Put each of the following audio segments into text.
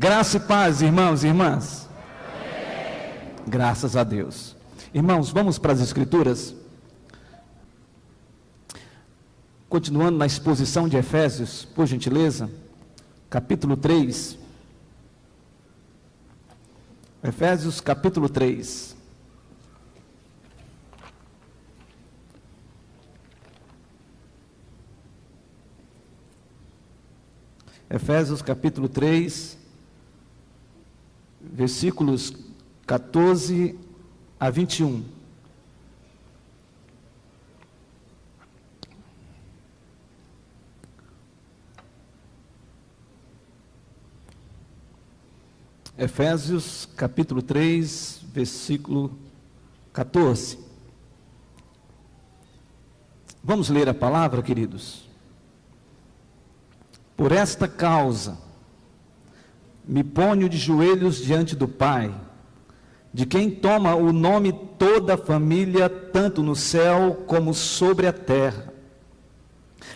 Graça e paz, irmãos e irmãs. Graças a Deus. Irmãos, vamos para as Escrituras. Continuando na exposição de Efésios, por gentileza, capítulo 3. Efésios, capítulo 3. Efésios, capítulo 3, versículos 14 a 21. Efésios, capítulo 3, versículo 14. Vamos ler a palavra, queridos? Por esta causa, me ponho de joelhos diante do Pai, de quem toma o nome toda a família, tanto no céu como sobre a terra,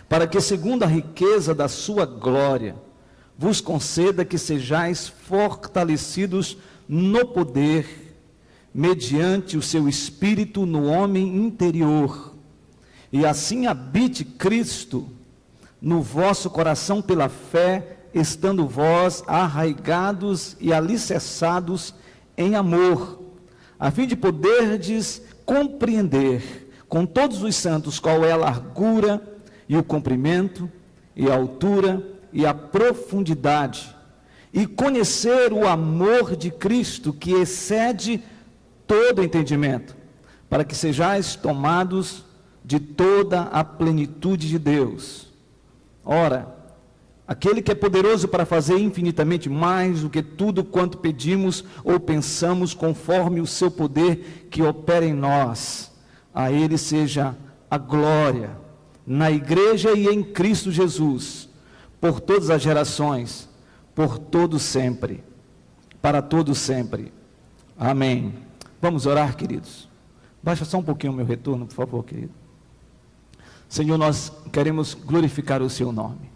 para que, segundo a riqueza da sua glória, vos conceda que sejais fortalecidos no poder, mediante o seu Espírito no homem interior, e assim habite Cristo no vosso coração pela fé, estando vós arraigados e alicerçados em amor, a fim de poderdes compreender com todos os santos qual é a largura e o comprimento e a altura e a profundidade, e conhecer o amor de Cristo que excede todo entendimento, para que sejais tomados de toda a plenitude de Deus. Ora, aquele que é poderoso para fazer infinitamente mais do que tudo quanto pedimos ou pensamos, conforme o seu poder que opera em nós, a ele seja a glória, na igreja e em Cristo Jesus, por todas as gerações, por todo sempre, para todo sempre. Amém. Vamos orar, queridos. Baixa só um pouquinho o meu retorno, por favor, querido. Senhor, nós queremos glorificar o seu nome.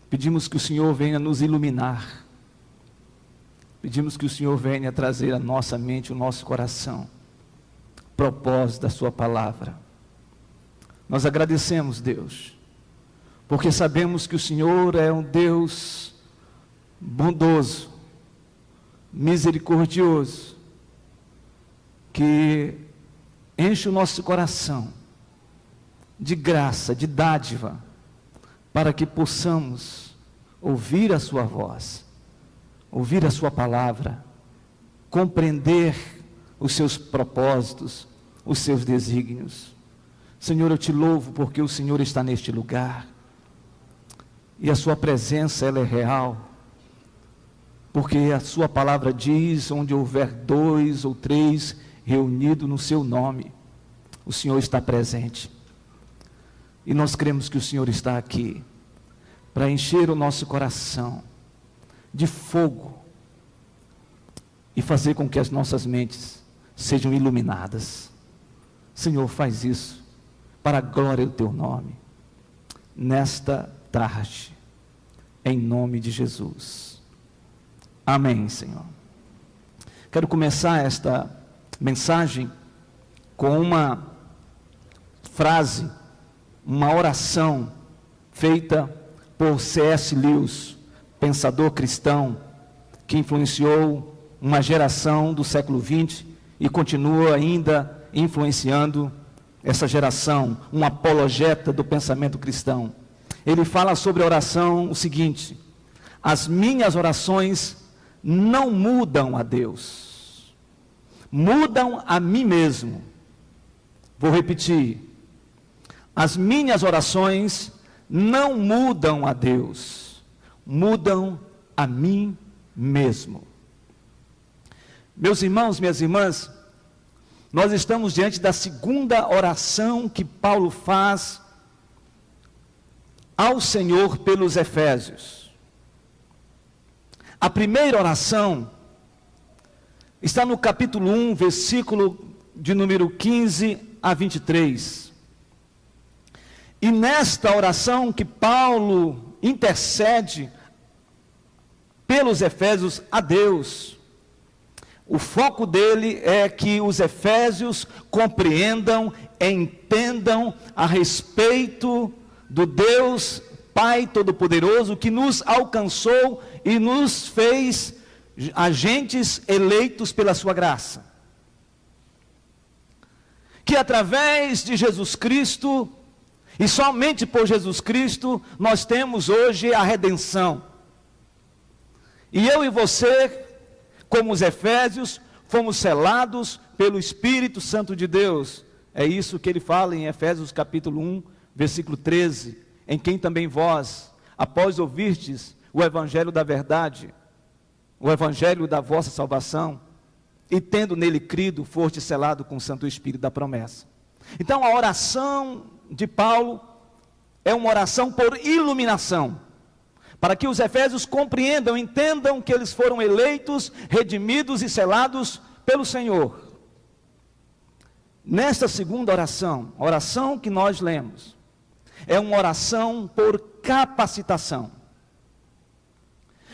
Pedimos que o Senhor venha nos iluminar. Pedimos que o Senhor venha trazer à nossa mente, o nosso coração, propósito da sua palavra. Nós agradecemos, Deus, porque sabemos que o Senhor é um Deus bondoso, misericordioso, que enche o nosso coração de graça, de dádiva, para que possamos ouvir a sua voz, ouvir a sua palavra, compreender os seus propósitos, os seus desígnios. Senhor, eu te louvo porque o Senhor está neste lugar, e a sua presença, ela é real, porque a sua palavra diz, onde houver 2 ou 3 reunidos no seu nome, o Senhor está presente. E nós cremos que o Senhor está aqui para encher o nosso coração de fogo e fazer com que as nossas mentes sejam iluminadas. Senhor, faz isso para a glória do teu nome, nesta tarde, em nome de Jesus. Amém, Senhor. Quero começar esta mensagem com uma frase, uma oração feita por C.S. Lewis, pensador cristão, que influenciou uma geração do século XX e continua ainda influenciando essa geração, um apologeta do pensamento cristão. Ele fala sobre a oração o seguinte: as minhas orações não mudam a Deus, mudam a mim mesmo. Vou repetir. As minhas orações não mudam a Deus, mudam a mim mesmo. Meus irmãos, minhas irmãs, nós estamos diante da segunda oração que Paulo faz ao Senhor pelos Efésios. A primeira oração está no capítulo 1, versículo de número 15 a 23. E nesta oração que Paulo intercede pelos Efésios a Deus. O foco dele é que os efésios compreendam, entendam a respeito do Deus Pai Todo-Poderoso que nos alcançou e nos fez agentes eleitos pela sua graça. Que através de Jesus Cristo, e somente por Jesus Cristo, nós temos hoje a redenção. E eu e você, como os efésios, fomos selados pelo Espírito Santo de Deus. É isso que ele fala em Efésios capítulo 1, versículo 13. Em quem também vós, após ouvirdes o evangelho da verdade, o evangelho da vossa salvação, e tendo nele crido, foste selado com o Santo Espírito da promessa. Então a oração de Paulo é uma oração por iluminação, para que os efésios compreendam, entendam que eles foram eleitos, redimidos e selados pelo Senhor. Nesta segunda oração, a oração que nós lemos, é uma oração por capacitação.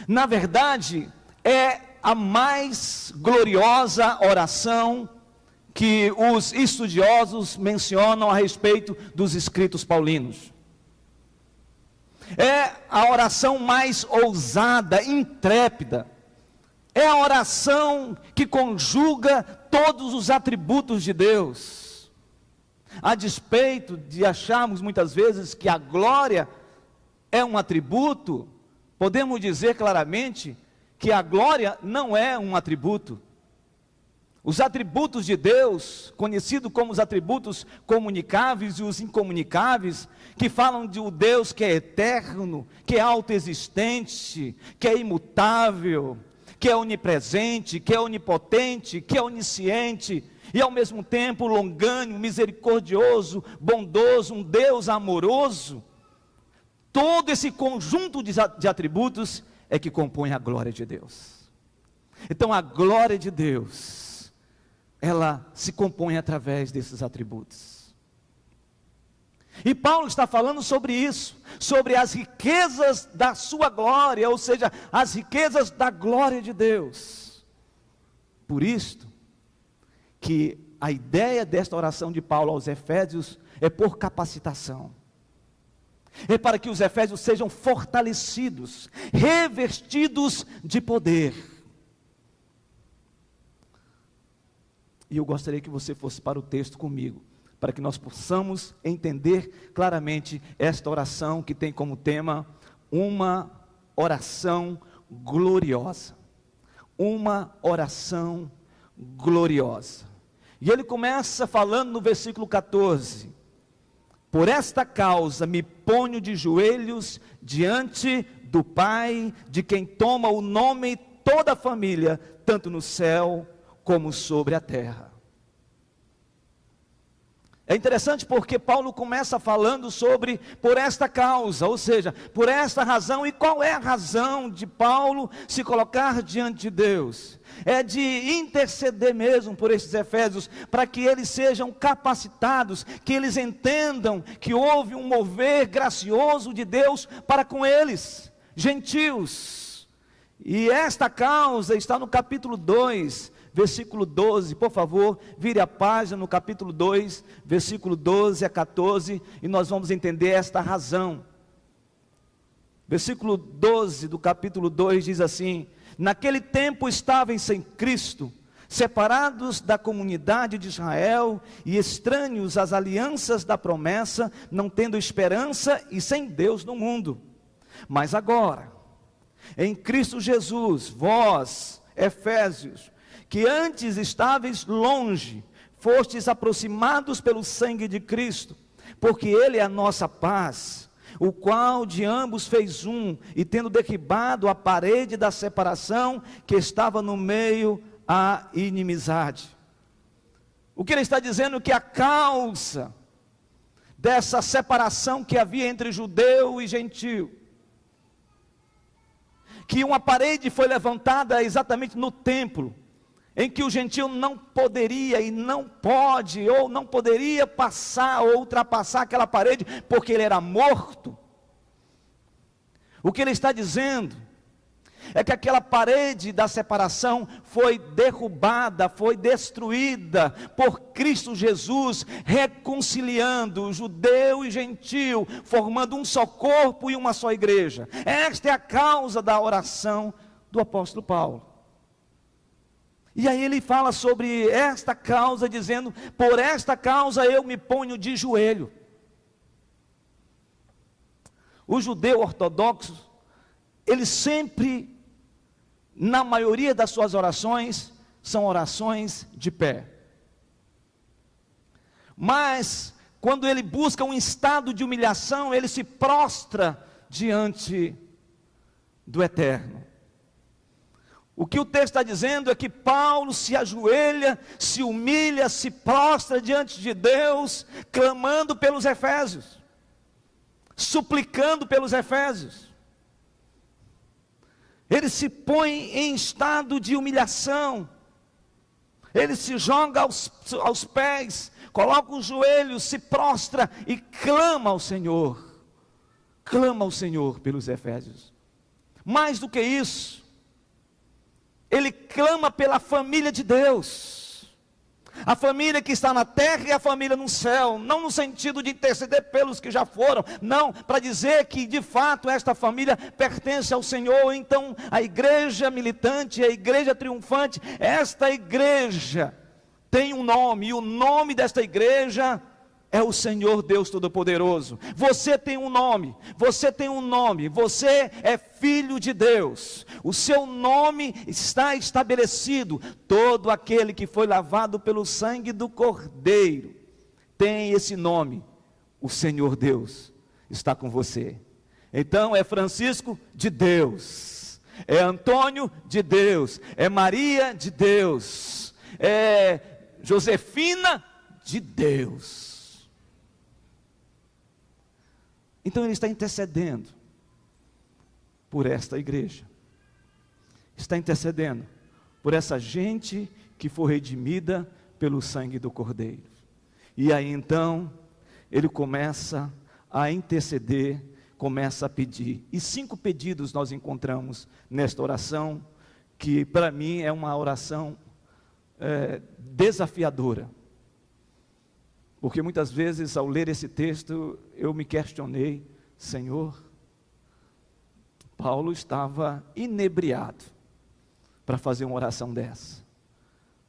Na verdade, é a mais gloriosa oração que os estudiosos mencionam a respeito dos escritos paulinos. É a oração mais ousada, intrépida. É a oração que conjuga todos os atributos de Deus. A despeito de acharmos muitas vezes que a glória é um atributo, podemos dizer claramente que a glória não é um atributo. Os atributos de Deus, conhecidos como os atributos comunicáveis e os incomunicáveis, que falam de um Deus que é eterno, que é autoexistente, que é imutável, que é onipresente, que é onipotente, que é onisciente, e ao mesmo tempo longânimo, misericordioso, bondoso, um Deus amoroso. Todo esse conjunto de atributos é que compõe a glória de Deus. Então a glória de Deus, ela se compõe através desses atributos. E Paulo está falando sobre isso, sobre as riquezas da sua glória, ou seja, as riquezas da glória de Deus. Por isto, que a ideia desta oração de Paulo aos Efésios é por capacitação. É para que os Efésios sejam fortalecidos, revestidos de poder. E eu gostaria que você fosse para o texto comigo, para que nós possamos entender claramente esta oração que tem como tema uma oração gloriosa. Uma oração gloriosa. E ele começa falando no versículo 14: por esta causa me ponho de joelhos diante do Pai, de quem toma o nome toda a família, tanto no céu como sobre a terra. É interessante porque Paulo começa falando sobre por esta causa, ou seja, por esta razão. E qual é a razão de Paulo se colocar diante de Deus? É de interceder mesmo por esses Efésios, para que eles sejam capacitados, que eles entendam que houve um mover gracioso de Deus para com eles, gentios. E esta causa está no capítulo 2, versículo 12, por favor, vire a página no capítulo 2, versículo 12 a 14, e nós vamos entender esta razão. Versículo 12 do capítulo 2 diz assim: naquele tempo estavam sem Cristo, separados da comunidade de Israel e estranhos às alianças da promessa, não tendo esperança e sem Deus no mundo. Mas agora, em Cristo Jesus, vós, Efésios, que antes estáveis longe, fostes aproximados pelo sangue de Cristo, porque Ele é a nossa paz, o qual de ambos fez um, e tendo derribado a parede da separação que estava no meio, a inimizade. O que ele está dizendo é que a causa dessa separação que havia entre judeu e gentio, que uma parede foi levantada exatamente no templo, em que o gentio não poderia e não pode, ou não poderia passar ou ultrapassar aquela parede, porque ele era morto. O que ele está dizendo é que aquela parede da separação foi derrubada, foi destruída por Cristo Jesus, reconciliando judeu e gentil, formando um só corpo e uma só igreja. Esta é a causa da oração do apóstolo Paulo. E aí ele fala sobre esta causa, dizendo: por esta causa eu me ponho de joelho. O judeu ortodoxo, ele sempre, na maioria das suas orações, são orações de pé. Mas, quando ele busca um estado de humilhação, ele se prostra diante do Eterno. O que o texto está dizendo é que Paulo se ajoelha, se humilha, se prostra diante de Deus, clamando pelos efésios, suplicando pelos efésios. Ele se põe em estado de humilhação, ele se joga aos pés, coloca os joelhos, se prostra e clama ao Senhor pelos efésios. Mais do que isso, ele clama pela família de Deus, a família que está na terra e a família no céu, não no sentido de interceder pelos que já foram, não, para dizer que de fato esta família pertence ao Senhor. Então a igreja militante, a igreja triunfante, esta igreja tem um nome, e o nome desta igreja é o Senhor Deus Todo-Poderoso. Você tem um nome, você é filho de Deus, o seu nome está estabelecido. Todo aquele que foi lavado pelo sangue do Cordeiro tem esse nome. O Senhor Deus está com você. Então é Francisco de Deus, é Antônio de Deus, é Maria de Deus, é Josefina de Deus. Então ele está intercedendo por esta igreja, está intercedendo por essa gente que foi redimida pelo sangue do Cordeiro. E aí então ele começa a interceder, começa a pedir. E 5 pedidos nós encontramos nesta oração, que para mim é uma oração desafiadora. Porque muitas vezes ao ler esse texto eu me questionei: Senhor, Paulo estava inebriado para fazer uma oração dessa,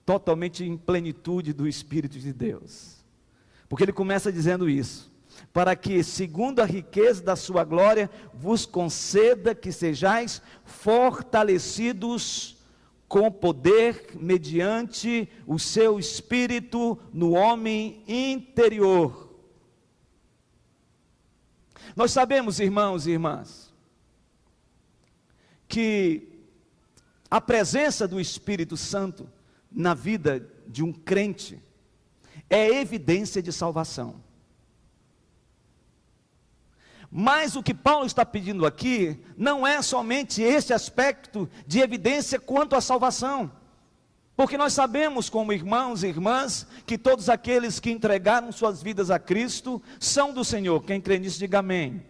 totalmente em plenitude do Espírito de Deus. Porque ele começa dizendo isso: para que, segundo a riqueza da sua glória, vos conceda que sejais fortalecidos com poder, mediante o seu Espírito no homem interior. Nós sabemos, irmãos e irmãs, que a presença do Espírito Santo na vida de um crente é evidência de salvação. Mas o que Paulo está pedindo aqui não é somente esse aspecto de evidência quanto à salvação, porque nós sabemos, como irmãos e irmãs, que todos aqueles que entregaram suas vidas a Cristo são do Senhor. Quem crê nisso, diga amém.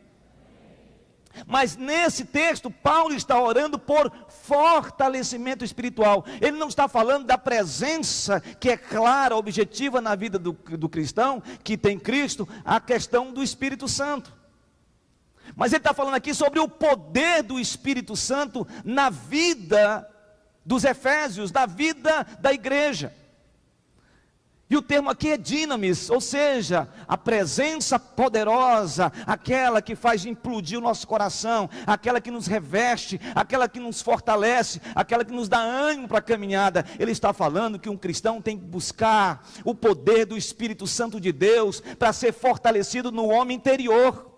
Mas nesse texto, Paulo está orando por fortalecimento espiritual. Ele não está falando da presença que é clara, objetiva na vida do cristão, que tem Cristo, a questão do Espírito Santo. Mas ele está falando aqui sobre o poder do Espírito Santo na vida dos efésios, da vida da igreja. E o termo aqui é dinamis, ou seja, a presença poderosa, aquela que faz implodir o nosso coração, aquela que nos reveste, aquela que nos fortalece, aquela que nos dá ânimo para a caminhada. Ele está falando que um cristão tem que buscar o poder do Espírito Santo de Deus para ser fortalecido no homem interior.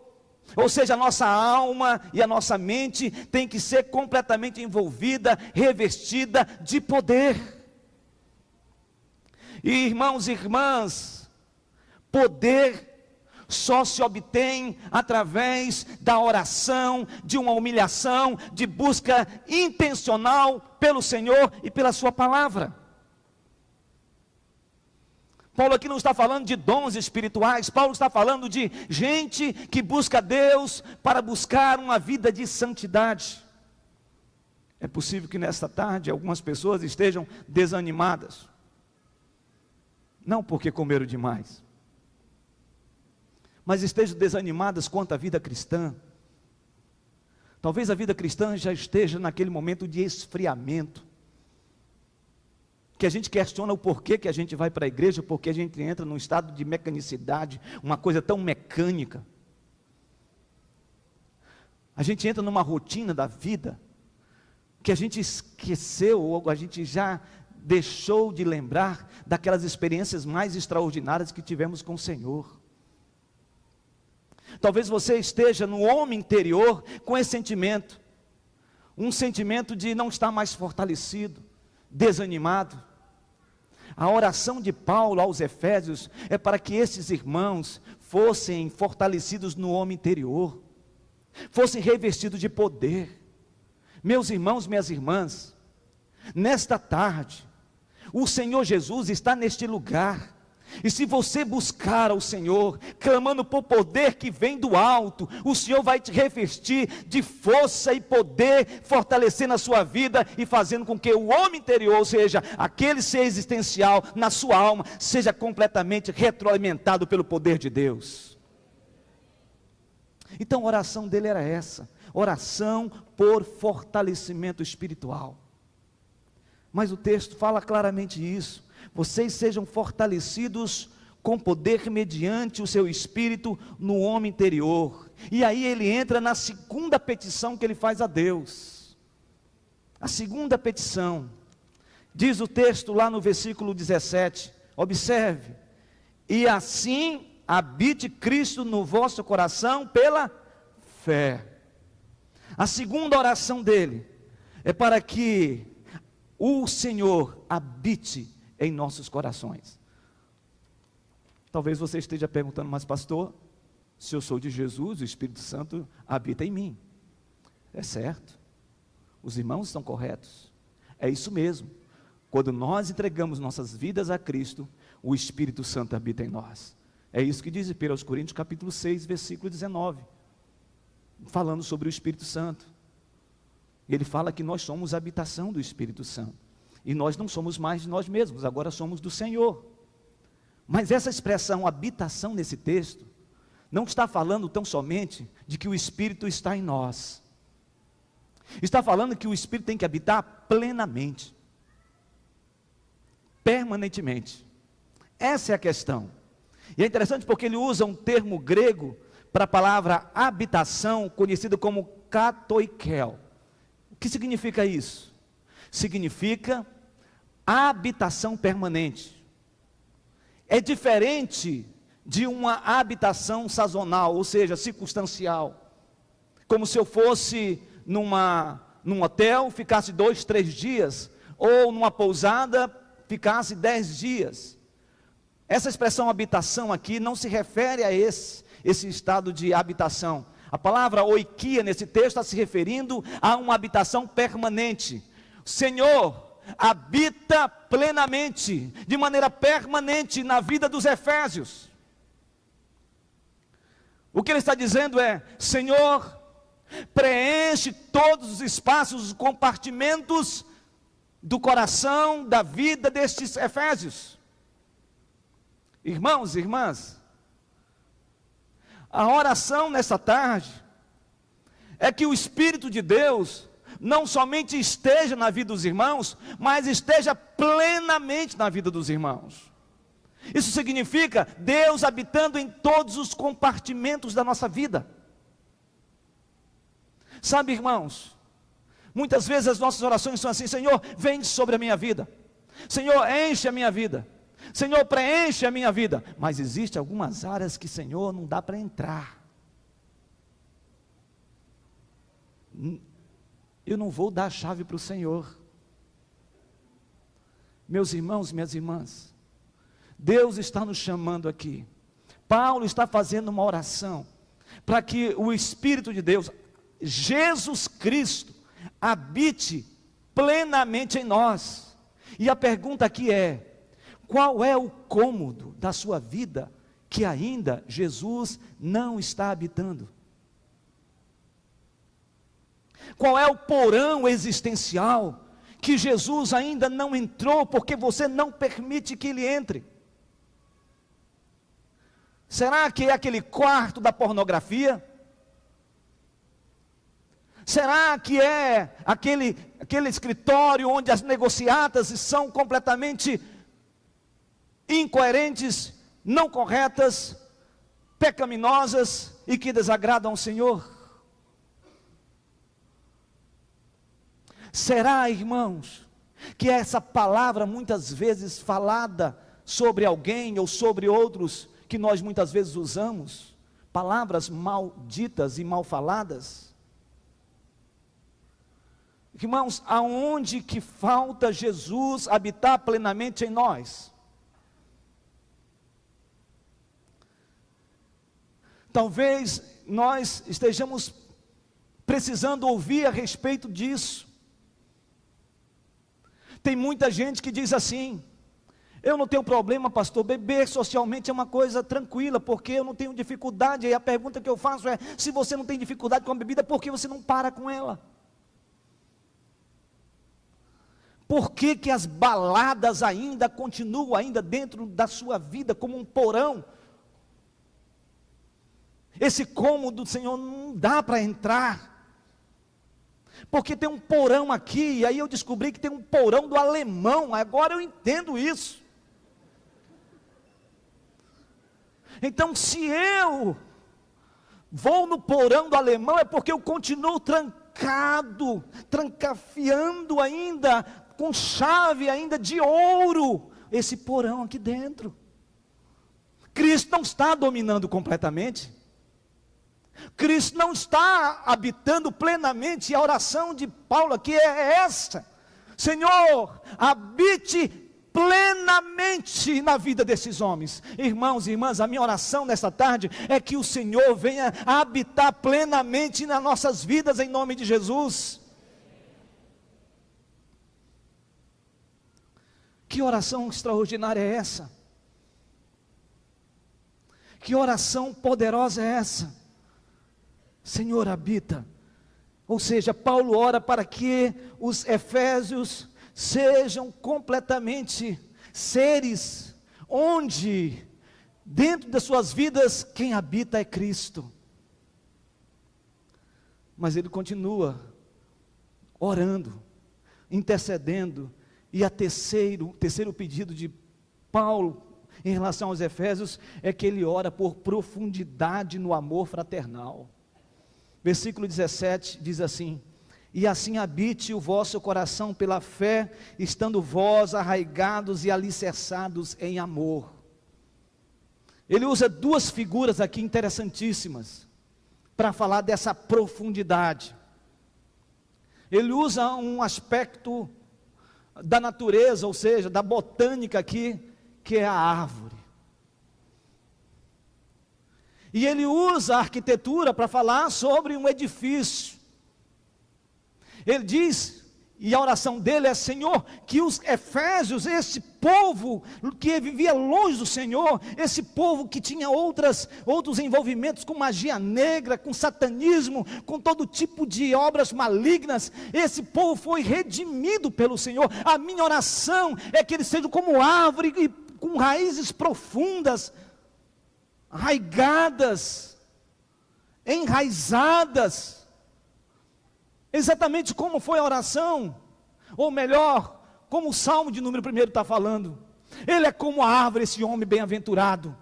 Ou seja, a nossa alma e a nossa mente tem que ser completamente envolvida, revestida de poder. E irmãos e irmãs, poder só se obtém através da oração, de uma humilhação, de busca intencional pelo Senhor e pela sua palavra. Paulo aqui não está falando de dons espirituais, Paulo está falando de gente que busca Deus para buscar uma vida de santidade. É possível que nesta tarde algumas pessoas estejam desanimadas, não porque comeram demais, mas estejam desanimadas quanto à vida cristã. Talvez a vida cristã já esteja naquele momento de esfriamento, que a gente questiona o porquê que a gente vai para a igreja, porque a gente entra num estado de mecanicidade, uma coisa tão mecânica. A gente entra numa rotina da vida, que a gente esqueceu, ou a gente já deixou de lembrar daquelas experiências mais extraordinárias que tivemos com o Senhor. Talvez você esteja no homem interior com esse sentimento, um sentimento de não estar mais fortalecido, desanimado. A oração de Paulo aos Efésios é para que esses irmãos fossem fortalecidos no homem interior, fossem revestidos de poder. Meus irmãos, minhas irmãs, nesta tarde, o Senhor Jesus está neste lugar, e se você buscar ao Senhor, clamando por poder que vem do alto, o Senhor vai te revestir de força e poder, fortalecendo a sua vida e fazendo com que o homem interior, ou seja, aquele ser existencial na sua alma, seja completamente retroalimentado pelo poder de Deus. Então a oração dele era essa, oração por fortalecimento espiritual. Mas o texto fala claramente isso: vocês sejam fortalecidos com poder mediante o seu espírito no homem interior. E aí ele entra na segunda petição que ele faz a Deus. A segunda petição, diz o texto lá no versículo 17, observe: e assim habite Cristo no vosso coração pela fé. A segunda oração dele é para que o Senhor habite em nossos corações. Talvez você esteja perguntando: mas pastor, se eu sou de Jesus, o Espírito Santo habita em mim. É certo, os irmãos estão corretos, é isso mesmo. Quando nós entregamos nossas vidas a Cristo, o Espírito Santo habita em nós. É isso que diz 1 Coríntios capítulo 6, versículo 19, falando sobre o Espírito Santo. Ele fala que nós somos a habitação do Espírito Santo, e nós não somos mais de nós mesmos, agora somos do Senhor. Mas essa expressão habitação nesse texto, não está falando tão somente de que o Espírito está em nós, está falando que o Espírito tem que habitar plenamente, permanentemente. Essa é a questão. E é interessante porque ele usa um termo grego para a palavra habitação, conhecido como katoikel. O que significa isso? Significa habitação permanente. É diferente de uma habitação sazonal, ou seja, circunstancial. Como se eu fosse num hotel, ficasse 2, 3 dias, ou numa pousada, ficasse 10 dias. Essa expressão habitação aqui não se refere a esse estado de habitação. A palavra oikia nesse texto está se referindo a uma habitação permanente. O Senhor habita plenamente, de maneira permanente na vida dos efésios. O que ele está dizendo é: Senhor, preenche todos os espaços, os compartimentos do coração, da vida destes efésios. Irmãos e irmãs, a oração nessa tarde é que o Espírito de Deus não somente esteja na vida dos irmãos, mas esteja plenamente na vida dos irmãos. Isso significa Deus habitando em todos os compartimentos da nossa vida. Sabe, irmãos, muitas vezes as nossas orações são assim: Senhor, vem sobre a minha vida, Senhor, enche a minha vida, Senhor, preenche a minha vida. Mas existem algumas áreas que, Senhor, não dá para entrar. Eu não vou dar a chave para o Senhor. Meus irmãos, minhas irmãs, Deus está nos chamando aqui. Paulo está fazendo uma oração para que o Espírito de Deus, Jesus Cristo, habite plenamente em nós. E a pergunta aqui é: qual é o cômodo da sua vida que ainda Jesus não está habitando? Qual é o porão existencial que Jesus ainda não entrou, porque você não permite que ele entre? Será que é aquele quarto da pornografia? Será que é aquele escritório onde as negociatas são completamente incoerentes, não corretas, pecaminosas e que desagradam ao Senhor? Será, irmãos, que essa palavra muitas vezes falada sobre alguém ou sobre outros, que nós muitas vezes usamos, palavras malditas e mal faladas? Irmãos, aonde que falta Jesus habitar plenamente em nós? Talvez nós estejamos precisando ouvir a respeito disso. Tem muita gente que diz assim: eu não tenho problema, pastor, beber socialmente é uma coisa tranquila, porque eu não tenho dificuldade. E a pergunta que eu faço é: se você não tem dificuldade com a bebida, por que você não para com ela? Por que que as baladas ainda continuam ainda dentro da sua vida como um porão? Esse cômodo, Senhor, não dá para entrar, porque tem um porão aqui. E aí eu descobri que tem um porão do alemão, agora eu entendo isso. Então, se eu vou no porão do alemão, é porque eu continuo trancado, trancafiando ainda, com chave ainda de ouro, esse porão aqui dentro. Cristo não está dominando completamente, Cristo não está habitando plenamente. E a oração de Paulo aqui é essa: Senhor, habite plenamente na vida desses homens. Irmãos e irmãs, a minha oração nesta tarde é que o Senhor venha habitar plenamente nas nossas vidas, em nome de Jesus. Que oração extraordinária é essa? Que oração poderosa é essa? Senhor, habita. Ou seja, Paulo ora para que os efésios sejam completamente seres onde, dentro das suas vidas, quem habita é Cristo. Mas ele continua orando, intercedendo. E o terceiro pedido de Paulo em relação aos efésios é que ele ora por profundidade no amor fraternal. Versículo 17 diz assim: e assim habite o vosso coração pela fé, estando vós arraigados e alicerçados em amor. Ele usa duas figuras aqui interessantíssimas para falar dessa profundidade. Ele usa um aspecto da natureza, ou seja, da botânica aqui, que é a árvore. E ele usa a arquitetura para falar sobre um edifício. Ele diz, e a oração dele é: Senhor, que os efésios, esse povo que vivia longe do Senhor, esse povo que tinha outros envolvimentos com magia negra, com satanismo, com todo tipo de obras malignas, esse povo foi redimido pelo Senhor. A minha oração é que eles sejam como árvore e com raízes profundas, arraigadas, enraizadas, exatamente como foi a oração, ou melhor, como o Salmo de número 1 está falando. Ele é como a árvore, esse homem bem-aventurado,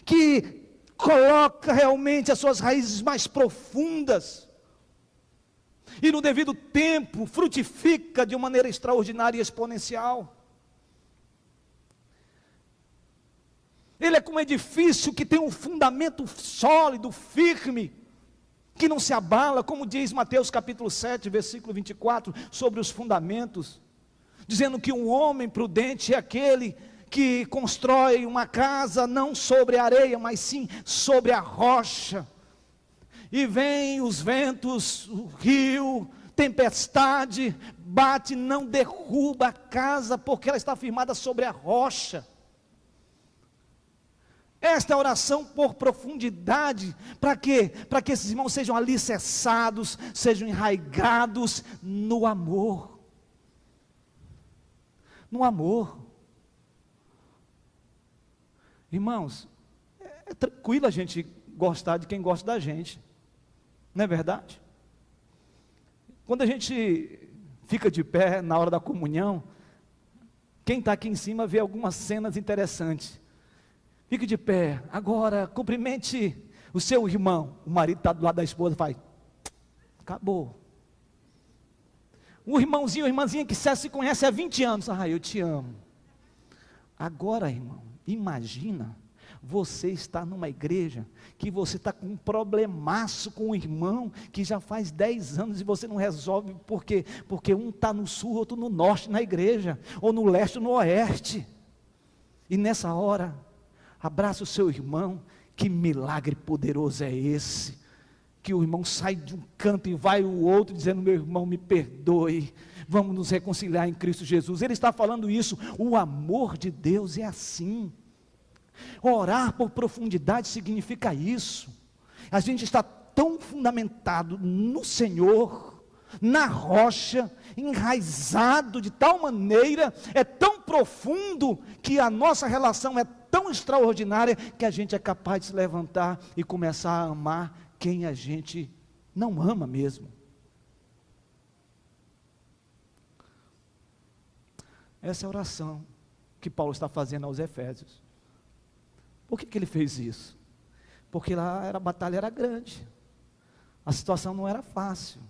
que coloca realmente as suas raízes mais profundas, e no devido tempo frutifica de uma maneira extraordinária e exponencial. Ele é como um edifício que tem um fundamento sólido, firme, que não se abala, como diz Mateus capítulo 7, versículo 24, sobre os fundamentos, dizendo que um homem prudente é aquele que constrói uma casa não sobre a areia, mas sim sobre a rocha. E vem os ventos, o rio, tempestade, bate, não derruba a casa, porque ela está firmada sobre a rocha. Esta é a oração por profundidade. Para quê? Para que esses irmãos sejam alicerçados, sejam enraigados no amor. No amor. Irmãos, é tranquilo a gente gostar de quem gosta da gente. Não é verdade? Quando a gente fica de pé na hora da comunhão, quem está aqui em cima vê algumas cenas interessantes. Fique de pé, agora cumprimente o seu irmão. O marido está do lado da esposa, faz, acabou. Um irmãozinho, uma irmãzinha que se conhece há 20 anos, eu te amo. Agora, irmão, imagina, você está numa igreja, que você está com um problemaço com um irmão, que já faz 10 anos e você não resolve, por quê? Porque um está no sul, outro no norte na igreja, ou no leste ou no oeste, e nessa hora, abraça o seu irmão. Que milagre poderoso é esse, que o irmão sai de um canto e vai o outro, dizendo, meu irmão, me perdoe, vamos nos reconciliar em Cristo Jesus. Ele está falando isso, o amor de Deus é assim. Orar por profundidade significa isso. A gente está tão fundamentado no Senhor, na rocha, enraizado de tal maneira, é tão profundo, que a nossa relação é tão extraordinária, que a gente é capaz de se levantar e começar a amar quem a gente não ama mesmo. Essa é a oração que Paulo está fazendo aos Efésios. Por que ele fez isso? Porque lá a batalha era grande, a situação não era fácil.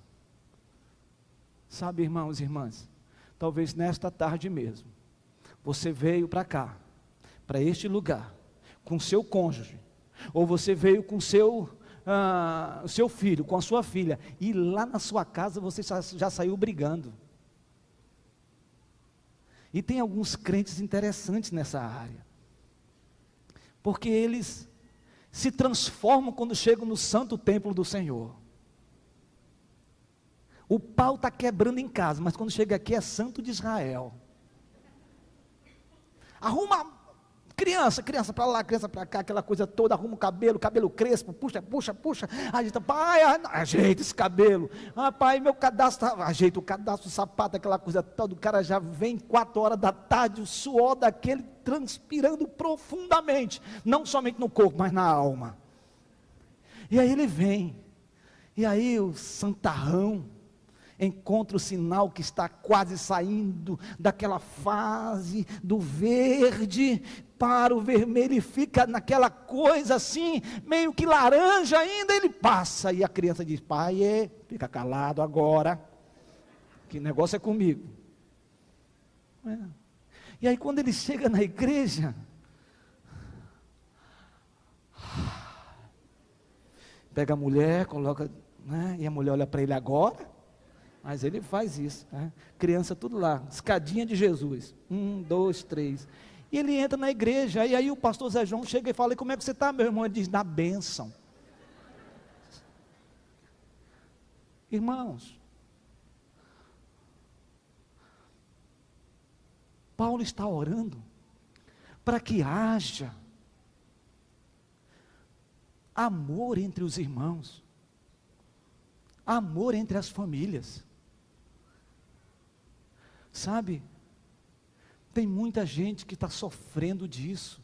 Sabe, irmãos e irmãs, talvez nesta tarde mesmo, você veio para cá, para este lugar, com seu cônjuge, ou você veio com seu filho, com a sua filha, e lá na sua casa você já saiu brigando. E tem alguns crentes interessantes nessa área, porque eles se transformam quando chegam no santo templo do Senhor. O pau está quebrando em casa, mas quando chega aqui é santo de Israel. Arruma criança para lá, criança para cá, aquela coisa toda, arruma o cabelo crespo, puxa, ajeita, pai, ajeita esse cabelo, pai, meu cadastro, ajeita o cadastro, o sapato, aquela coisa toda, o cara já vem 4 horas da tarde, o suor daquele transpirando profundamente, não somente no corpo, mas na alma. E aí ele vem, e aí o santarrão encontra o sinal que está quase saindo daquela fase do verde para o vermelho, e fica naquela coisa assim, meio que laranja ainda, ele passa, e a criança diz, pai, fica calado agora, que negócio é comigo. E aí quando ele chega na igreja, pega a mulher, coloca, e a mulher olha para ele agora, mas ele faz isso, criança tudo lá, escadinha de Jesus, 1, 2, 3, e ele entra na igreja, e aí o pastor Zé João chega e fala, e como é que você está, meu irmão? Ele diz, na bênção. Irmãos, Paulo está orando, para que haja amor entre os irmãos, amor entre as famílias. Sabe, tem muita gente que está sofrendo disso,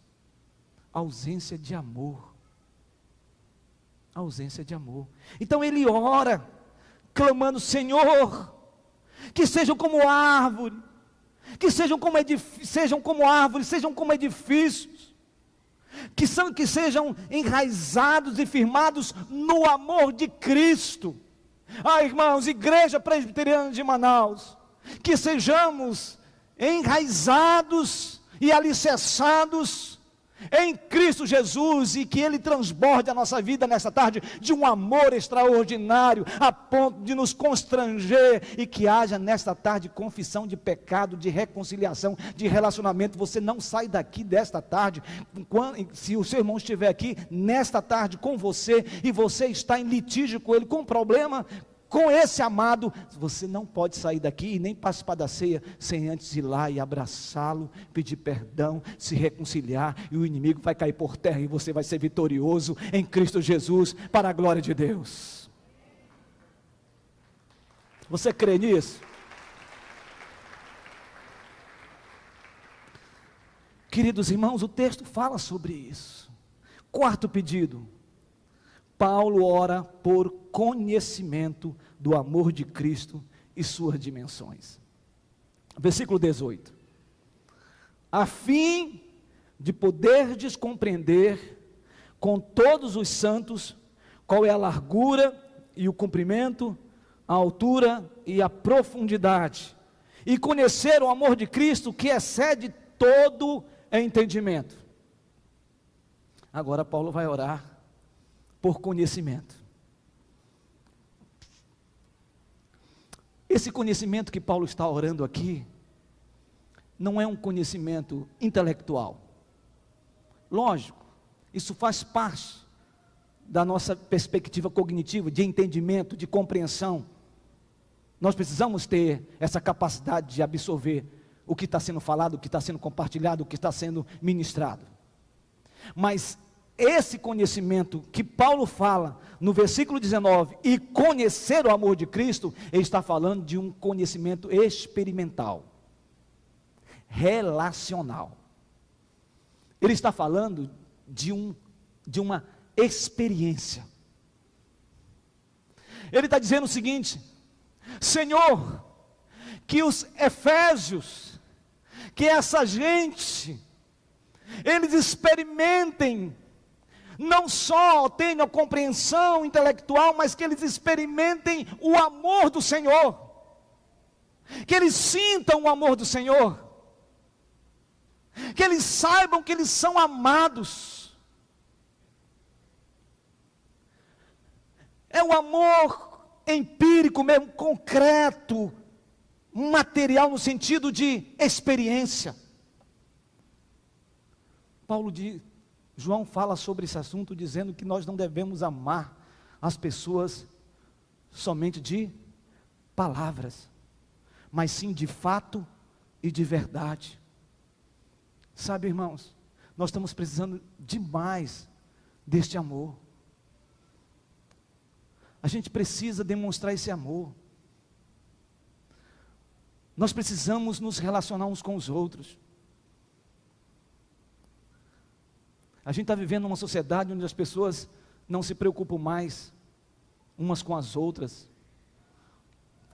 ausência de amor, então ele ora, clamando, Senhor, que sejam como árvore, que sejam como árvores, sejam como edifícios, que sejam enraizados e firmados no amor de Cristo. Irmãos, Igreja Presbiteriana de Manaus, que sejamos enraizados e alicerçados em Cristo Jesus, e que Ele transborde a nossa vida nessa tarde de um amor extraordinário, a ponto de nos constranger, e que haja nesta tarde confissão de pecado, de reconciliação, de relacionamento. Você não sai daqui desta tarde, se o seu irmão estiver aqui nesta tarde com você, e você está em litígio com ele, com problema, com esse amado, você não pode sair daqui e nem participar da ceia sem antes ir lá e abraçá-lo, pedir perdão, se reconciliar, e o inimigo vai cair por terra e você vai ser vitorioso em Cristo Jesus, para a glória de Deus. Você crê nisso? Queridos irmãos, o texto fala sobre isso. Quarto pedido: Paulo ora por conhecimento do amor de Cristo e suas dimensões. Versículo 18: a fim de poderdes compreender com todos os santos qual é a largura e o comprimento, a altura e a profundidade, e conhecer o amor de Cristo que excede todo entendimento. Agora Paulo vai orar por conhecimento. Esse conhecimento que Paulo está orando aqui, não é um conhecimento intelectual. Lógico, isso faz parte da nossa perspectiva cognitiva, de entendimento, de compreensão. Nós precisamos ter essa capacidade de absorver o que está sendo falado, o que está sendo compartilhado, o que está sendo ministrado. Mas esse conhecimento que Paulo fala no versículo 19, e conhecer o amor de Cristo, ele está falando de um conhecimento experimental, relacional. Ele está falando de uma experiência. Ele está dizendo o seguinte: Senhor, que os efésios, que essa gente, eles experimentem, não só tenham compreensão intelectual, mas que eles experimentem o amor do Senhor, que eles sintam o amor do Senhor, que eles saibam que eles são amados. É um amor empírico mesmo, concreto, material no sentido de experiência. João fala sobre esse assunto dizendo que nós não devemos amar as pessoas somente de palavras, mas sim de fato e de verdade. Sabe, irmãos, nós estamos precisando demais deste amor. A gente precisa demonstrar esse amor. Nós precisamos nos relacionar uns com os outros. A gente está vivendo numa sociedade onde as pessoas não se preocupam mais umas com as outras.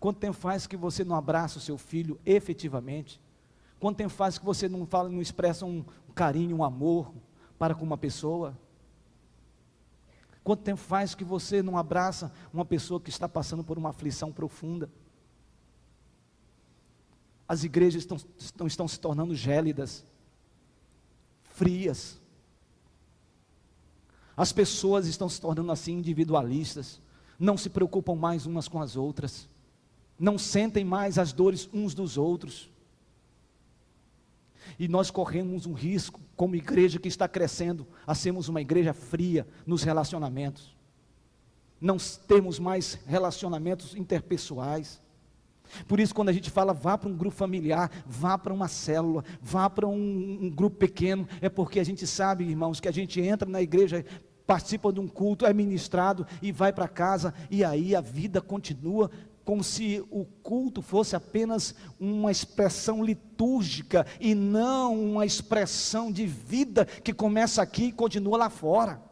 Quanto tempo faz que você não abraça o seu filho efetivamente? Quanto tempo faz que você não fala, não expressa um carinho, um amor para com uma pessoa? Quanto tempo faz que você não abraça uma pessoa que está passando por uma aflição profunda? As igrejas estão se tornando gélidas, frias. As pessoas estão se tornando assim individualistas, não se preocupam mais umas com as outras, não sentem mais as dores uns dos outros. E nós corremos um risco, como igreja que está crescendo, a sermos uma igreja fria nos relacionamentos. Não temos mais relacionamentos interpessoais. Por isso, quando a gente fala, vá para um grupo familiar, vá para uma célula, vá para um grupo pequeno, é porque a gente sabe, irmãos, que a gente entra na igreja, participa de um culto, é ministrado e vai para casa, e aí a vida continua como se o culto fosse apenas uma expressão litúrgica e não uma expressão de vida que começa aqui e continua lá fora.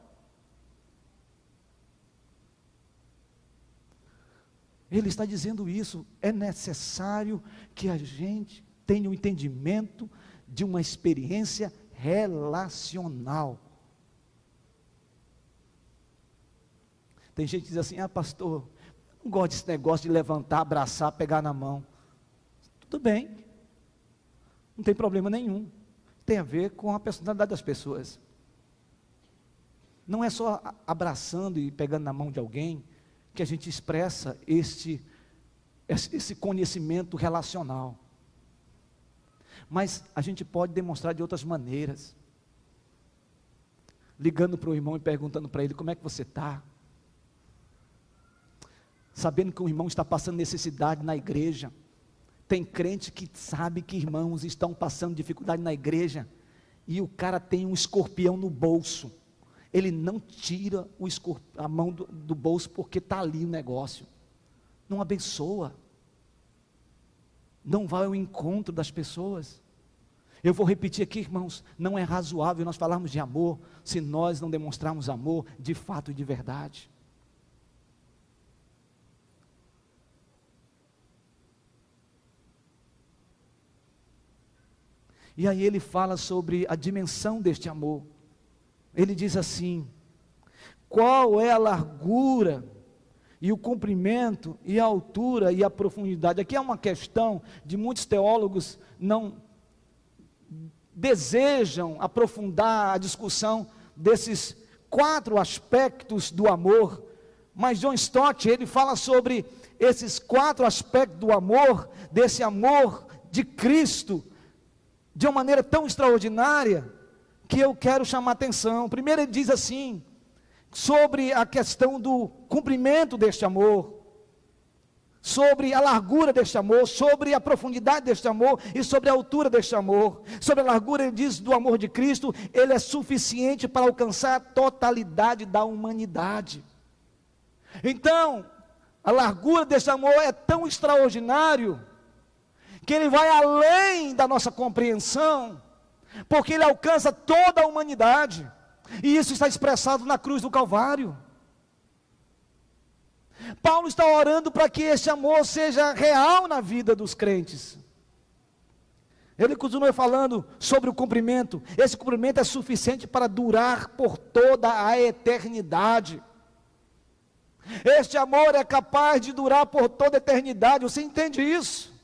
Ele está dizendo isso, é necessário que a gente tenha o entendimento de uma experiência relacional. Tem gente que diz assim, pastor, não gosto desse negócio de levantar, abraçar, pegar na mão. Tudo bem, não tem problema nenhum, tem a ver com a personalidade das pessoas. Não é só abraçando e pegando na mão de alguém que a gente expressa esse conhecimento relacional. Mas a gente pode demonstrar de outras maneiras. Ligando para o irmão e perguntando para ele, como é que você está? sabendo que o irmão está passando necessidade na igreja. Tem crente que sabe que irmãos estão passando dificuldade na igreja, e o cara tem um escorpião no bolso, ele não tira a mão do bolso, porque está ali o negócio, não abençoa, não vai ao encontro das pessoas. Eu vou repetir aqui, irmãos, não é razoável nós falarmos de amor, se nós não demonstrarmos amor de fato e de verdade. E aí ele fala sobre a dimensão deste amor. Ele diz assim: qual é a largura, e o comprimento, e a altura, e a profundidade? Aqui é uma questão de muitos teólogos não desejam aprofundar a discussão desses 4 aspectos do amor, mas John Stott, ele fala sobre esses 4 aspectos do amor, desse amor de Cristo, de uma maneira tão extraordinária, que eu quero chamar a atenção. Primeiro ele diz assim, sobre a questão do cumprimento deste amor, sobre a largura deste amor, sobre a profundidade deste amor, e sobre a altura deste amor. Sobre a largura ele diz do amor de Cristo, ele é suficiente para alcançar a totalidade da humanidade. Então, a largura deste amor é tão extraordinário, que ele vai além da nossa compreensão, porque ele alcança toda a humanidade, e isso está expressado na cruz do Calvário. Paulo está orando para que esse amor seja real na vida dos crentes. Ele continua falando sobre o cumprimento. Esse cumprimento é suficiente para durar por toda a eternidade. Este amor é capaz de durar por toda a eternidade. Você entende isso?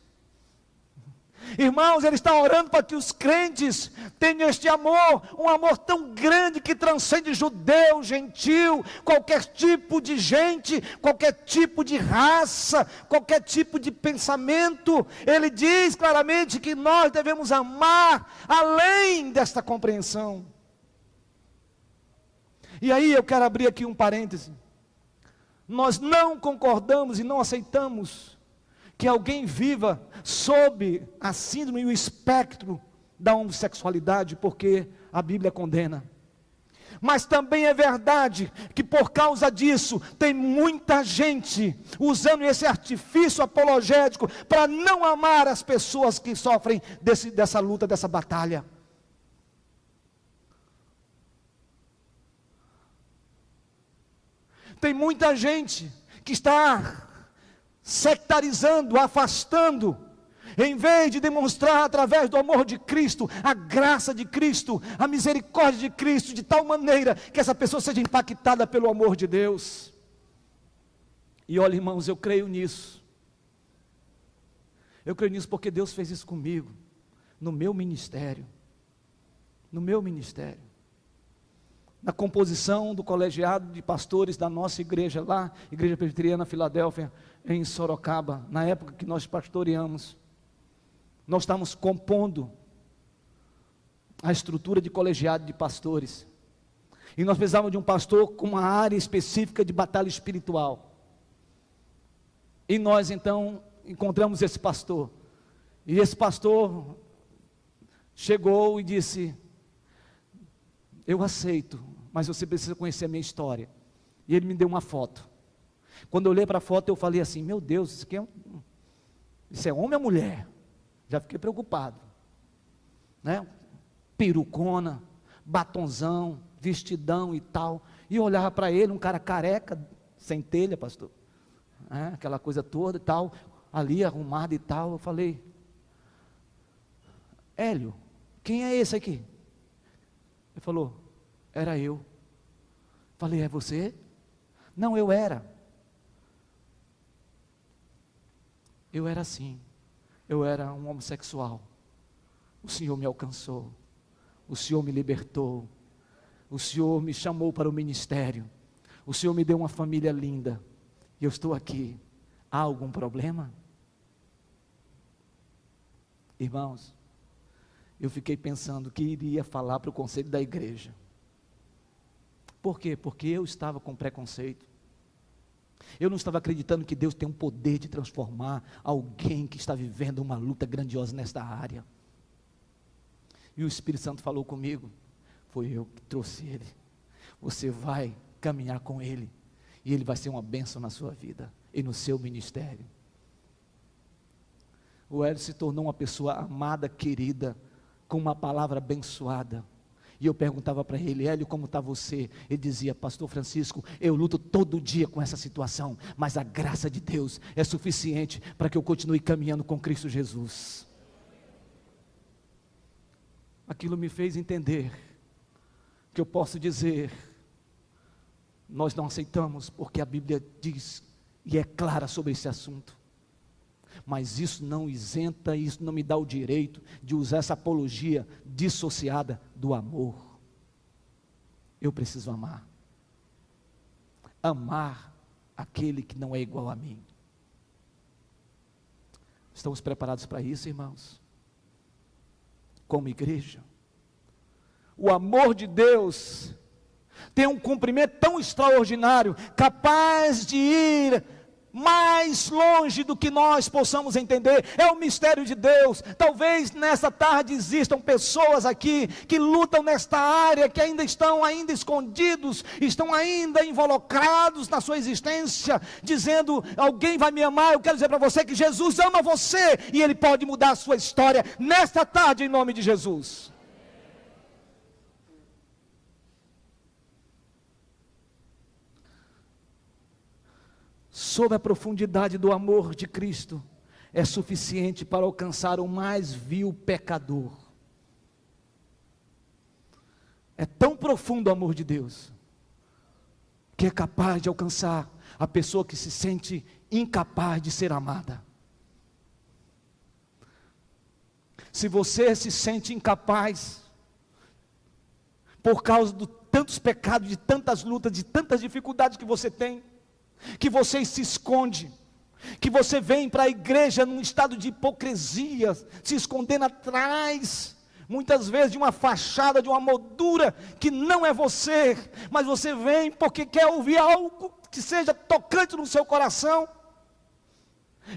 Irmãos, ele está orando para que os crentes tenham este amor, um amor tão grande que transcende judeu, gentil, qualquer tipo de gente, qualquer tipo de raça, qualquer tipo de pensamento. Ele diz claramente que nós devemos amar além desta compreensão. E aí eu quero abrir aqui um parêntese. Nós não concordamos e não aceitamos que alguém viva sob a síndrome e o espectro da homossexualidade, porque a Bíblia condena. Mas também é verdade que por causa disso, tem muita gente usando esse artifício apologético para não amar as pessoas que sofrem dessa luta, dessa batalha. Tem muita gente que está sectarizando, afastando, em vez de demonstrar através do amor de Cristo, a graça de Cristo, a misericórdia de Cristo, de tal maneira que essa pessoa seja impactada pelo amor de Deus. E olha, irmãos, eu creio nisso. Eu creio nisso porque Deus fez isso comigo, no meu ministério. No meu ministério. Na composição do colegiado de pastores da nossa igreja lá, Igreja Presbiteriana Filadélfia, em Sorocaba, na época que nós pastoreamos, nós estávamos compondo a estrutura de colegiado de pastores, e nós precisávamos de um pastor com uma área específica de batalha espiritual, e nós então encontramos esse pastor, e esse pastor chegou e disse: eu aceito, mas você precisa conhecer a minha história. E ele me deu uma foto. Quando eu olhei para a foto, eu falei assim: meu Deus, isso aqui isso é homem ou mulher? Já fiquei preocupado, né? Perucona, batonzão, vestidão e tal. E eu olhava para ele, um cara careca, sem telha, pastor, aquela coisa toda e tal, ali arrumado e tal. Eu falei: Hélio, quem é esse aqui? Ele falou: era eu. Falei: é você? Não, eu era. Eu era assim. Eu era um homossexual. O Senhor me alcançou. O Senhor me libertou. O Senhor me chamou para o ministério. O Senhor me deu uma família linda. E eu estou aqui. Há algum problema? Irmãos, eu fiquei pensando que iria falar para o conselho da igreja. Por quê? Porque eu estava com preconceito. Eu não estava acreditando que Deus tem um poder de transformar alguém que está vivendo uma luta grandiosa nesta área. E o Espírito Santo falou comigo, foi eu que trouxe ele. Você vai caminhar com ele, e ele vai ser uma bênção na sua vida e no seu ministério. O Hélio se tornou uma pessoa amada, querida, com uma palavra abençoada. E eu perguntava para ele, Hélio, como está você? Ele dizia, pastor Francisco, eu luto todo dia com essa situação, mas a graça de Deus é suficiente para que eu continue caminhando com Cristo Jesus. Aquilo me fez entender que eu posso dizer, nós não aceitamos porque a Bíblia diz e é clara sobre esse assunto, mas isso não isenta, isso não me dá o direito de usar essa apologia dissociada do amor. Eu preciso amar aquele que não é igual a mim. Estamos preparados para isso, irmãos? Como igreja, o amor de Deus tem um cumprimento tão extraordinário, capaz de ir mais longe do que nós possamos entender. É o mistério de Deus. Talvez nessa tarde existam pessoas aqui que lutam nesta área, que ainda estão escondidos, estão ainda involucrados na sua existência, dizendo, alguém vai me amar. Eu quero dizer para você que Jesus ama você, e Ele pode mudar a sua história, nesta tarde, em nome de Jesus. Sob a profundidade do amor de Cristo, é suficiente para alcançar o mais vil pecador. É tão profundo o amor de Deus, que é capaz de alcançar a pessoa que se sente incapaz de ser amada. Se você se sente incapaz, por causa de tantos pecados, de tantas lutas, de tantas dificuldades que você tem, que você se esconde, que você vem para a igreja num estado de hipocrisia, se escondendo atrás, muitas vezes de uma fachada, de uma moldura que não é você, mas você vem porque quer ouvir algo que seja tocante no seu coração.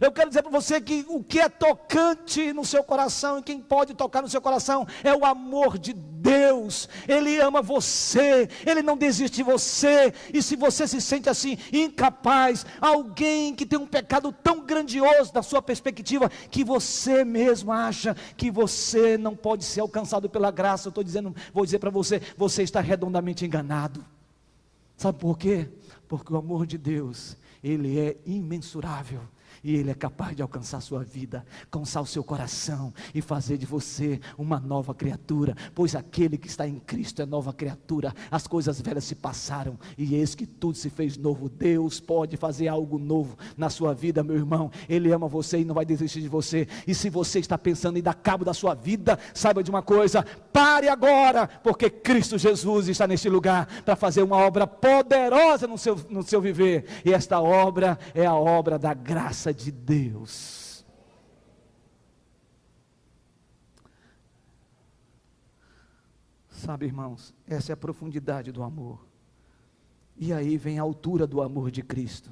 Eu quero dizer para você que o que é tocante no seu coração, e quem pode tocar no seu coração, é o amor de Deus. Ele ama você, Ele não desiste de você. E se você se sente assim, incapaz, alguém que tem um pecado tão grandioso da sua perspectiva, que você mesmo acha que você não pode ser alcançado pela graça, vou dizer para você, você está redondamente enganado. Sabe por quê? Porque o amor de Deus, Ele é imensurável. E Ele é capaz de alcançar a sua vida, alcançar o seu coração e fazer de você uma nova criatura, pois aquele que está em Cristo é nova criatura. As coisas velhas se passaram e eis que tudo se fez novo. Deus pode fazer algo novo na sua vida, meu irmão. Ele ama você e não vai desistir de você. E se você está pensando em dar cabo da sua vida, saiba de uma coisa, pare agora, porque Cristo Jesus está neste lugar para fazer uma obra poderosa no seu viver, e esta obra é a obra da graça de Deus. Sabe, irmãos, essa é a profundidade do amor, e aí vem a altura do amor de Cristo.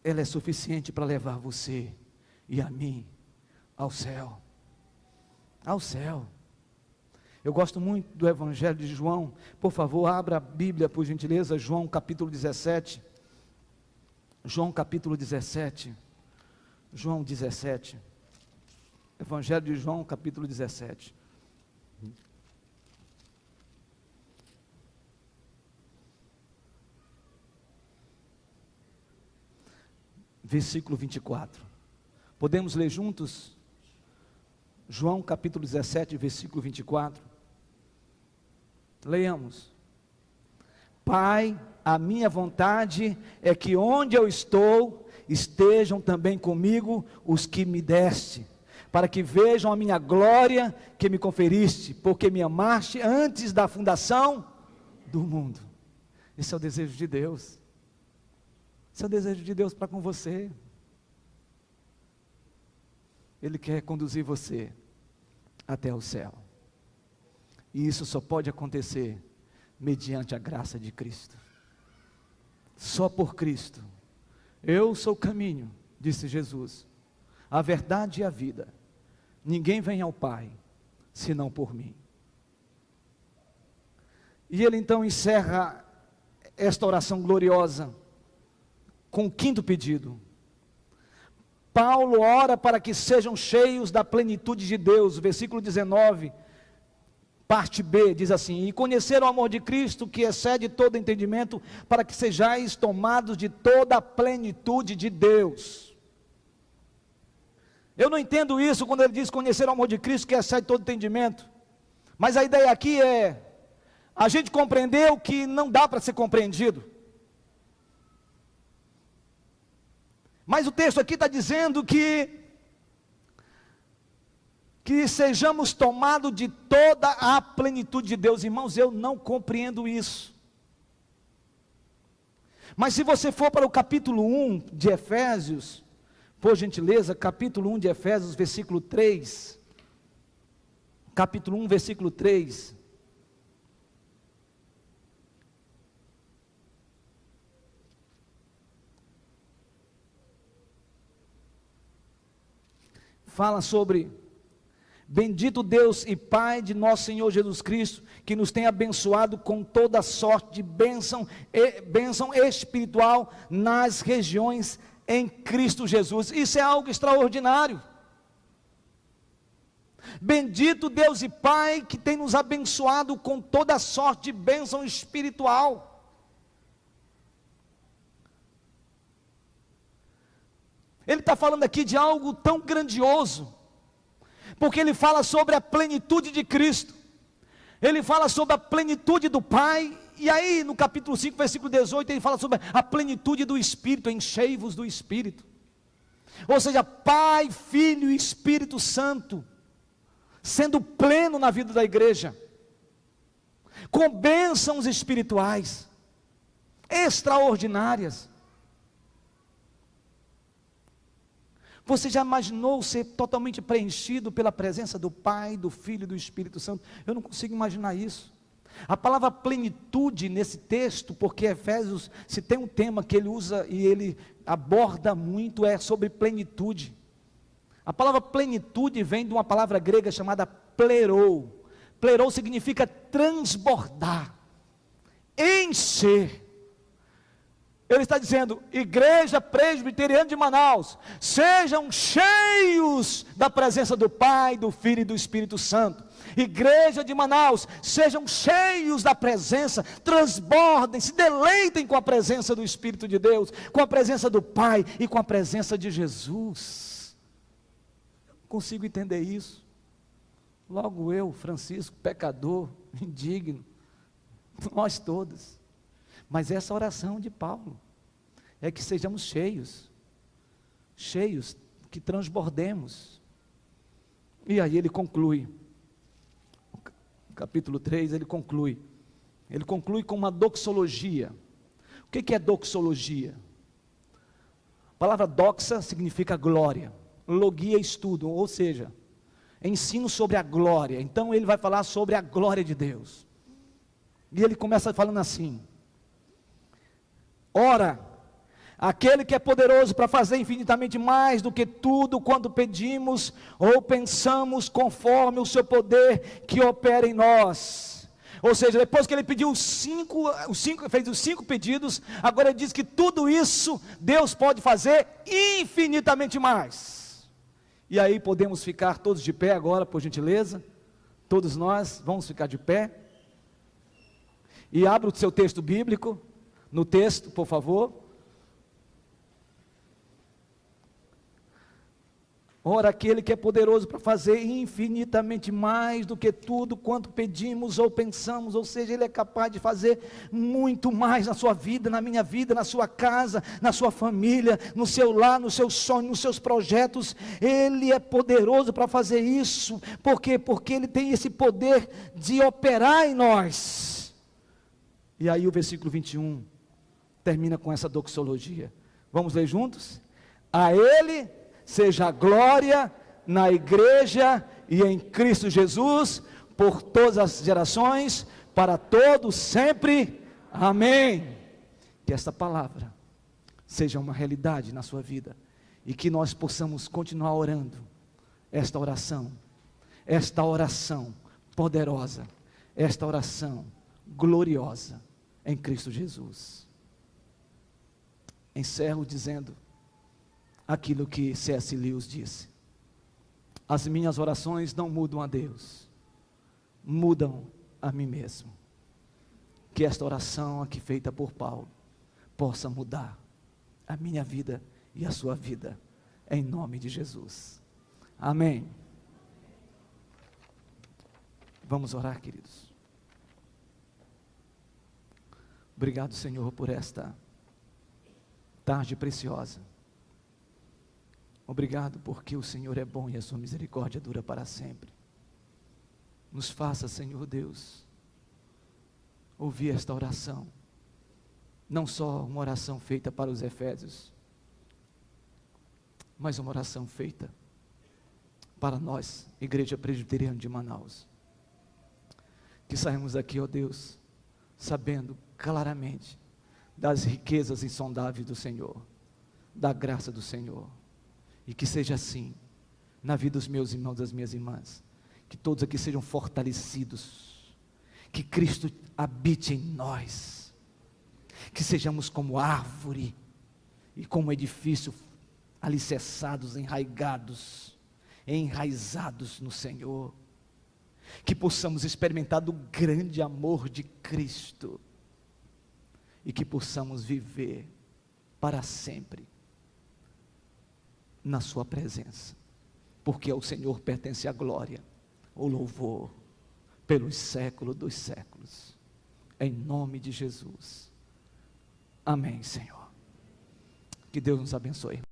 Ela é suficiente para levar você e a mim ao céu. Ao céu. Eu gosto muito do Evangelho de João. Por favor, abra a Bíblia, por gentileza, João capítulo 17. João capítulo 17. João 17. Evangelho de João capítulo 17. Versículo 24. Podemos ler juntos? João capítulo 17, versículo 24. Leiamos. Pai, a minha vontade é que onde eu estou, estejam também comigo os que me deste, para que vejam a minha glória que me conferiste, porque me amaste antes da fundação do mundo. Esse é o desejo de Deus. Esse é o desejo de Deus para com você. Ele quer conduzir você até o céu. E isso só pode acontecer mediante a graça de Cristo. Só por Cristo. Eu sou o caminho, disse Jesus, a verdade e a vida. Ninguém vem ao Pai, senão por mim. E ele então encerra esta oração gloriosa com o quinto pedido. Paulo ora para que sejam cheios da plenitude de Deus. Versículo 19, parte B, diz assim: e conhecer o amor de Cristo, que excede todo entendimento, para que sejais tomados de toda a plenitude de Deus. Eu não entendo isso quando ele diz conhecer o amor de Cristo, que excede todo entendimento, mas a ideia aqui é a gente compreender o que não dá para ser compreendido. Mas o texto aqui está dizendo que sejamos tomados de toda a plenitude de Deus. Irmãos, eu não compreendo isso. Mas se você for para o capítulo 1 de Efésios, por gentileza, capítulo 1 de Efésios, versículo 3. Capítulo 1, versículo 3. Fala sobre: bendito Deus e Pai de nosso Senhor Jesus Cristo, que nos tem abençoado com toda sorte de bênção espiritual nas regiões em Cristo Jesus. Isso é algo extraordinário. Bendito Deus e Pai que tem nos abençoado com toda sorte de bênção espiritual. Ele está falando aqui de algo tão grandioso, porque ele fala sobre a plenitude de Cristo, ele fala sobre a plenitude do Pai, e aí no capítulo 5, versículo 18, ele fala sobre a plenitude do Espírito, enchei-vos do Espírito, ou seja, Pai, Filho e Espírito Santo, sendo pleno na vida da igreja, com bênçãos espirituais, extraordinárias. Você já imaginou ser totalmente preenchido pela presença do Pai, do Filho e do Espírito Santo? Eu não consigo imaginar isso. A palavra plenitude nesse texto, porque Efésios, se tem um tema que ele usa e ele aborda muito, é sobre plenitude. A palavra plenitude vem de uma palavra grega chamada plerou. Plerou significa transbordar, encher. Ele está dizendo: Igreja Presbiteriana de Manaus, sejam cheios da presença do Pai, do Filho e do Espírito Santo. Igreja de Manaus, sejam cheios da presença, transbordem, se deleitem com a presença do Espírito de Deus, com a presença do Pai e com a presença de Jesus. Eu não consigo entender isso. Logo eu, Francisco, pecador, indigno, nós todos. Mas essa oração de Paulo é que sejamos cheios, que transbordemos. E aí ele conclui, capítulo 3, ele conclui com uma doxologia. O que é doxologia? A palavra doxa significa glória, logia estudo, ou seja, ensino sobre a glória. Então ele vai falar sobre a glória de Deus, e ele começa falando assim: ora, aquele que é poderoso para fazer infinitamente mais do que tudo quanto pedimos ou pensamos, conforme o seu poder que opera em nós. Ou seja, depois que ele pediu fez os 5 pedidos, agora ele diz que tudo isso Deus pode fazer infinitamente mais. E aí podemos ficar todos de pé agora, por gentileza. Todos nós vamos ficar de pé. E abra o seu texto bíblico. No texto, por favor. Ora, aquele que é poderoso para fazer infinitamente mais do que tudo quanto pedimos ou pensamos, ou seja, Ele é capaz de fazer muito mais na sua vida, na minha vida, na sua casa, na sua família, no seu lar, no seu sonho, nos seus projetos. Ele é poderoso para fazer isso. Por quê? Porque Ele tem esse poder de operar em nós. E aí o versículo 21 termina com essa doxologia. Vamos ler juntos? A Ele seja a glória na igreja e em Cristo Jesus, por todas as gerações, para todos sempre. Amém. que esta palavra seja uma realidade na sua vida e que nós possamos continuar orando esta oração poderosa, esta oração gloriosa em Cristo Jesus. Encerro dizendo aquilo que C.S. Lewis disse: as minhas orações não mudam a Deus, mudam a mim mesmo. Que esta oração aqui feita por Paulo possa mudar a minha vida e a sua vida, em nome de Jesus. Amém. Vamos orar, queridos. Obrigado, Senhor, por esta tarde preciosa. Obrigado porque o Senhor é bom e a sua misericórdia dura para sempre. Nos faça, Senhor Deus, ouvir esta oração, não só uma oração feita para os Efésios, mas uma oração feita para nós, Igreja Presbiteriana de Manaus. Que saímos aqui, ó Deus, sabendo claramente das riquezas insondáveis do Senhor, da graça do Senhor, e que seja assim na vida dos meus irmãos e das minhas irmãs, que todos aqui sejam fortalecidos, que Cristo habite em nós, que sejamos como árvore e como edifício alicerçados, enraizados no Senhor, que possamos experimentar do grande amor de Cristo e que possamos viver para sempre na sua presença, porque ao Senhor pertence a glória, o louvor pelos séculos dos séculos, em nome de Jesus. Amém, Senhor. Que Deus nos abençoe.